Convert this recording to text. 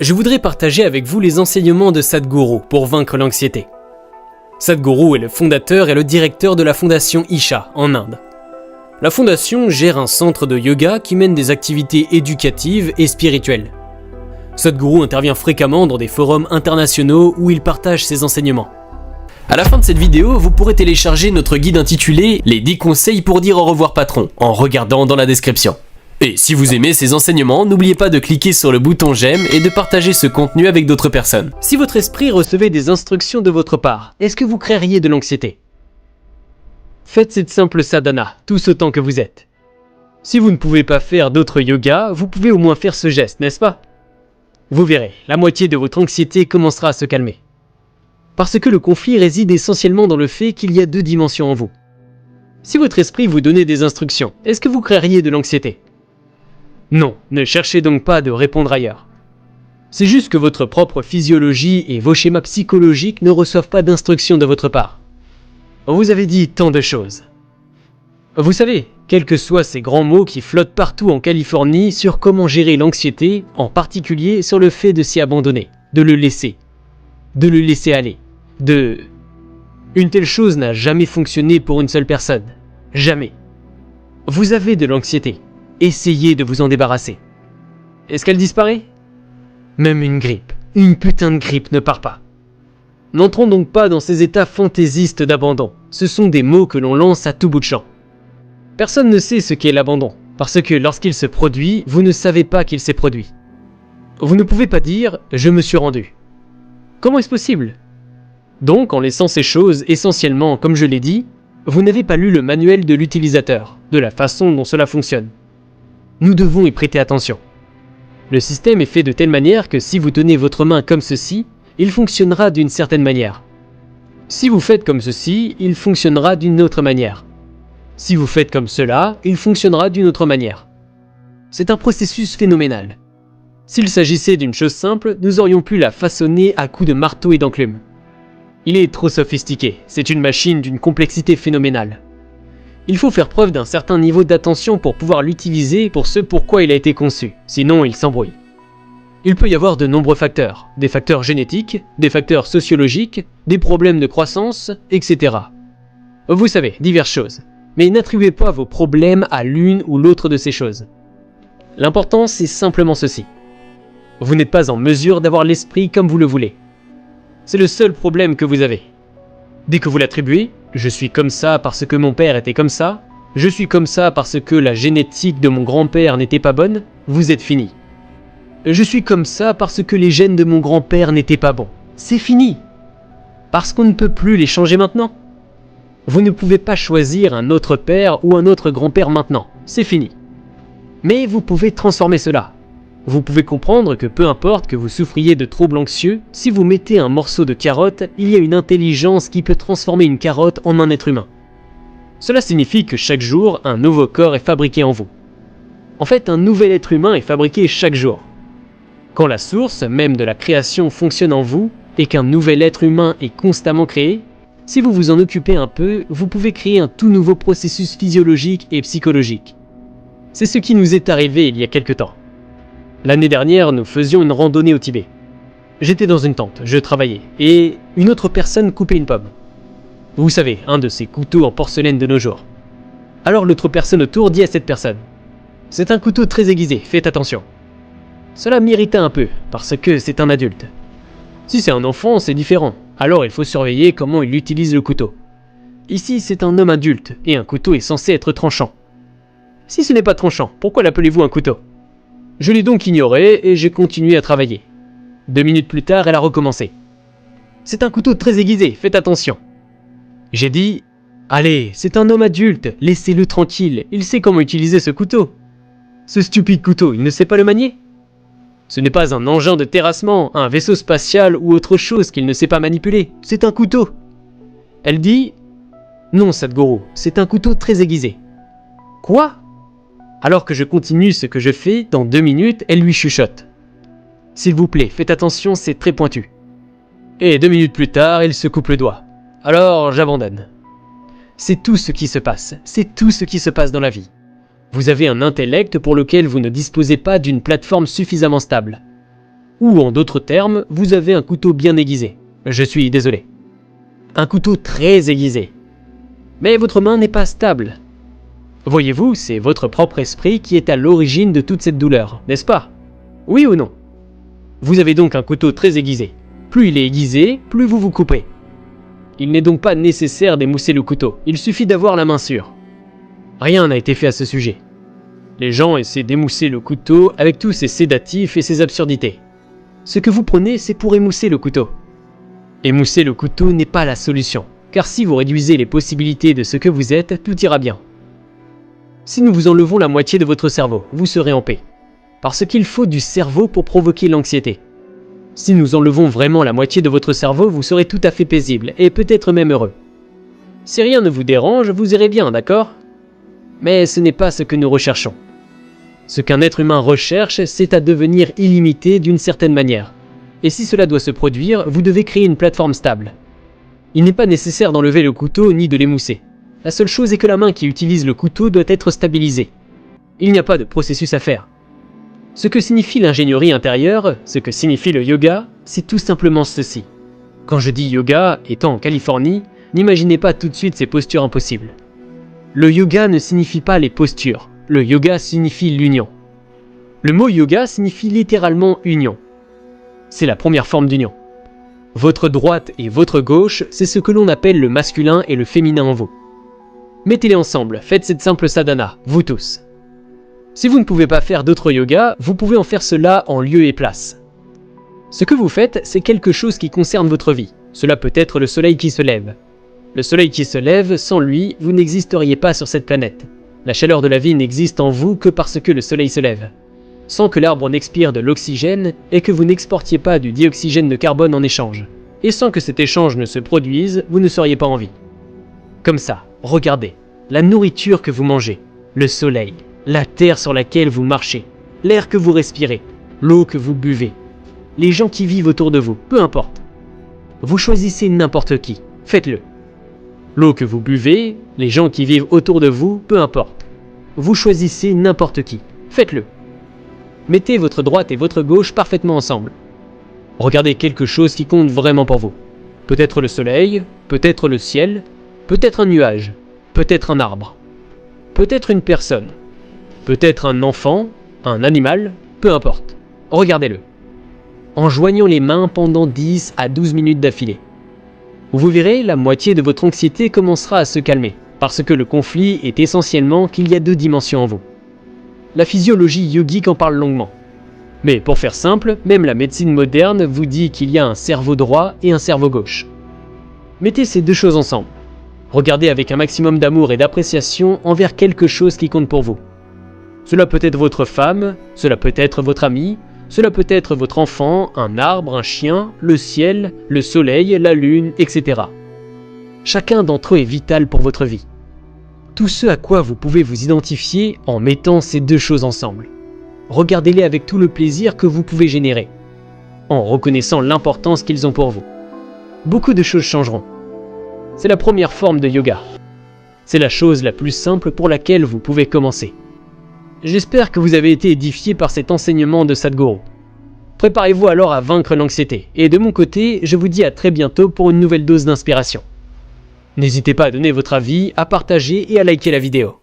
Je voudrais partager avec vous les enseignements de Sadhguru pour vaincre l'anxiété. Sadhguru est le fondateur et le directeur de la fondation Isha en Inde. La fondation gère un centre de yoga qui mène des activités éducatives et spirituelles. Sadhguru intervient fréquemment dans des forums internationaux où il partage ses enseignements. À la fin de cette vidéo, vous pourrez télécharger notre guide intitulé « Les 10 conseils pour dire au revoir patron » en regardant dans la description. Et si vous aimez ces enseignements, n'oubliez pas de cliquer sur le bouton j'aime et de partager ce contenu avec d'autres personnes. Si votre esprit recevait des instructions de votre part, est-ce que vous créeriez de l'anxiété? Faites cette simple sadhana, tous autant que vous êtes. Si vous ne pouvez pas faire d'autres yogas, vous pouvez au moins faire ce geste, n'est-ce pas? Vous verrez, la moitié de votre anxiété commencera à se calmer. Parce que le conflit réside essentiellement dans le fait qu'il y a 2 dimensions en vous. Si votre esprit vous donnait des instructions, est-ce que vous créeriez de l'anxiété? Non, ne cherchez donc pas de répondre ailleurs. C'est juste que votre propre physiologie et vos schémas psychologiques ne reçoivent pas d'instructions de votre part. Vous avez dit tant de choses. Vous savez, quels que soient ces grands mots qui flottent partout en Californie sur comment gérer l'anxiété, en particulier sur le fait de s'y abandonner, de le laisser aller, Une telle chose n'a jamais fonctionné pour une seule personne. Jamais. Vous avez de l'anxiété. Essayez de vous en débarrasser. Est-ce qu'elle disparaît? Même une grippe, une putain de grippe ne part pas. N'entrons donc pas dans ces états fantaisistes d'abandon. Ce sont des mots que l'on lance à tout bout de champ. Personne ne sait ce qu'est l'abandon, parce que lorsqu'il se produit, vous ne savez pas qu'il s'est produit. Vous ne pouvez pas dire « je me suis rendu ». Comment est-ce possible? Donc, en laissant ces choses essentiellement, comme je l'ai dit, vous n'avez pas lu le manuel de l'utilisateur, de la façon dont cela fonctionne. Nous devons y prêter attention. Le système est fait de telle manière que si vous tenez votre main comme ceci, il fonctionnera d'une certaine manière. Si vous faites comme ceci, il fonctionnera d'une autre manière. Si vous faites comme cela, il fonctionnera d'une autre manière. C'est un processus phénoménal. S'il s'agissait d'une chose simple, nous aurions pu la façonner à coups de marteau et d'enclume. Il est trop sophistiqué, c'est une machine d'une complexité phénoménale. Il faut faire preuve d'un certain niveau d'attention pour pouvoir l'utiliser pour ce pourquoi il a été conçu, sinon il s'embrouille. Il peut y avoir de nombreux facteurs, des facteurs génétiques, des facteurs sociologiques, des problèmes de croissance, etc. Vous savez, diverses choses. Mais n'attribuez pas vos problèmes à l'une ou l'autre de ces choses. L'important, c'est simplement ceci. Vous n'êtes pas en mesure d'avoir l'esprit comme vous le voulez. C'est le seul problème que vous avez. Dès que vous l'attribuez, je suis comme ça parce que mon père était comme ça, je suis comme ça parce que la génétique de mon grand-père n'était pas bonne, vous êtes fini. Je suis comme ça parce que les gènes de mon grand-père n'étaient pas bons. C'est fini. Parce qu'on ne peut plus les changer maintenant. Vous ne pouvez pas choisir un autre père ou un autre grand-père maintenant. C'est fini. Mais vous pouvez transformer cela. Vous pouvez comprendre que peu importe que vous souffriez de troubles anxieux, si vous mettez un morceau de carotte, il y a une intelligence qui peut transformer une carotte en un être humain. Cela signifie que chaque jour, un nouveau corps est fabriqué en vous. En fait, un nouvel être humain est fabriqué chaque jour. Quand la source même de la création fonctionne en vous, et qu'un nouvel être humain est constamment créé, si vous vous en occupez un peu, vous pouvez créer un tout nouveau processus physiologique et psychologique. C'est ce qui nous est arrivé il y a quelque temps. L'année dernière, nous faisions une randonnée au Tibet. J'étais dans une tente, je travaillais, et une autre personne coupait une pomme. Vous savez, un de ces couteaux en porcelaine de nos jours. Alors l'autre personne autour dit à cette personne « C'est un couteau très aiguisé, faites attention ». Cela m'irritait un peu, parce que c'est un adulte. Si c'est un enfant, c'est différent, alors il faut surveiller comment il utilise le couteau. Ici, c'est un homme adulte, et un couteau est censé être tranchant. Si ce n'est pas tranchant, pourquoi l'appelez-vous un couteau? Je l'ai donc ignoré et j'ai continué à travailler. 2 minutes plus tard, elle a recommencé. C'est un couteau très aiguisé, faites attention. J'ai dit, allez, c'est un homme adulte, laissez-le tranquille, il sait comment utiliser ce couteau. Ce stupide couteau, il ne sait pas le manier? Ce n'est pas un engin de terrassement, un vaisseau spatial ou autre chose qu'il ne sait pas manipuler, c'est un couteau. Elle dit, non Sadhguru, c'est un couteau très aiguisé. Quoi? Alors que je continue ce que je fais, dans 2 minutes, elle lui chuchote. S'il vous plaît, faites attention, c'est très pointu. Et 2 minutes plus tard, il se coupe le doigt. Alors, j'abandonne. C'est tout ce qui se passe, c'est tout ce qui se passe dans la vie. Vous avez un intellect pour lequel vous ne disposez pas d'une plateforme suffisamment stable. Ou en d'autres termes, vous avez un couteau bien aiguisé. Je suis désolé. Un couteau très aiguisé. Mais votre main n'est pas stable. Voyez-vous, c'est votre propre esprit qui est à l'origine de toute cette douleur, n'est-ce pas? Oui ou non? Vous avez donc un couteau très aiguisé. Plus il est aiguisé, plus vous vous coupez. Il n'est donc pas nécessaire d'émousser le couteau, il suffit d'avoir la main sûre. Rien n'a été fait à ce sujet. Les gens essaient d'émousser le couteau avec tous ces sédatifs et ces absurdités. Ce que vous prenez, c'est pour émousser le couteau. Émousser le couteau n'est pas la solution, car si vous réduisez les possibilités de ce que vous êtes, tout ira bien. Si nous vous enlevons la moitié de votre cerveau, vous serez en paix. Parce qu'il faut du cerveau pour provoquer l'anxiété. Si nous enlevons vraiment la moitié de votre cerveau, vous serez tout à fait paisible, et peut-être même heureux. Si rien ne vous dérange, vous irez bien, d'accord? Mais ce n'est pas ce que nous recherchons. Ce qu'un être humain recherche, c'est à devenir illimité d'une certaine manière. Et si cela doit se produire, vous devez créer une plateforme stable. Il n'est pas nécessaire d'enlever le couteau ni de l'émousser. La seule chose est que la main qui utilise le couteau doit être stabilisée. Il n'y a pas de processus à faire. Ce que signifie l'ingénierie intérieure, ce que signifie le yoga, c'est tout simplement ceci. Quand je dis yoga, étant en Californie, n'imaginez pas tout de suite ces postures impossibles. Le yoga ne signifie pas les postures, le yoga signifie l'union. Le mot yoga signifie littéralement union. C'est la première forme d'union. Votre droite et votre gauche, c'est ce que l'on appelle le masculin et le féminin en vous. Mettez-les ensemble, faites cette simple sadhana, vous tous. Si vous ne pouvez pas faire d'autres yogas, vous pouvez en faire cela en lieu et place. Ce que vous faites, c'est quelque chose qui concerne votre vie. Cela peut être le soleil qui se lève. Le soleil qui se lève, sans lui, vous n'existeriez pas sur cette planète. La chaleur de la vie n'existe en vous que parce que le soleil se lève. Sans que l'arbre n'expire de l'oxygène et que vous n'exportiez pas du dioxygène de carbone en échange. Et sans que cet échange ne se produise, vous ne seriez pas en vie. Comme ça, regardez, la nourriture que vous mangez, le soleil, la terre sur laquelle vous marchez, l'air que vous respirez, l'eau que vous buvez, les gens qui vivent autour de vous, peu importe. Vous choisissez n'importe qui, faites-le. L'eau que vous buvez, les gens qui vivent autour de vous, peu importe. Vous choisissez n'importe qui, faites-le. Mettez votre droite et votre gauche parfaitement ensemble. Regardez quelque chose qui compte vraiment pour vous. Peut-être le soleil, peut-être le ciel, peut-être un nuage, peut-être un arbre, peut-être une personne, peut-être un enfant, un animal, peu importe. Regardez-le. En joignant les mains pendant 10 à 12 minutes d'affilée. Vous verrez, la moitié de votre anxiété commencera à se calmer, parce que le conflit est essentiellement qu'il y a deux dimensions en vous. La physiologie yogique en parle longuement. Mais pour faire simple, même la médecine moderne vous dit qu'il y a un cerveau droit et un cerveau gauche. Mettez ces deux choses ensemble. Regardez avec un maximum d'amour et d'appréciation envers quelque chose qui compte pour vous. Cela peut être votre femme, cela peut être votre ami, cela peut être votre enfant, un arbre, un chien, le ciel, le soleil, la lune, etc. Chacun d'entre eux est vital pour votre vie. Tout ce à quoi vous pouvez vous identifier en mettant ces deux choses ensemble. Regardez-les avec tout le plaisir que vous pouvez générer, en reconnaissant l'importance qu'ils ont pour vous. Beaucoup de choses changeront. C'est la première forme de yoga. C'est la chose la plus simple pour laquelle vous pouvez commencer. J'espère que vous avez été édifié par cet enseignement de Sadhguru. Préparez-vous alors à vaincre l'anxiété, et de mon côté, je vous dis à très bientôt pour une nouvelle dose d'inspiration. N'hésitez pas à donner votre avis, à partager et à liker la vidéo.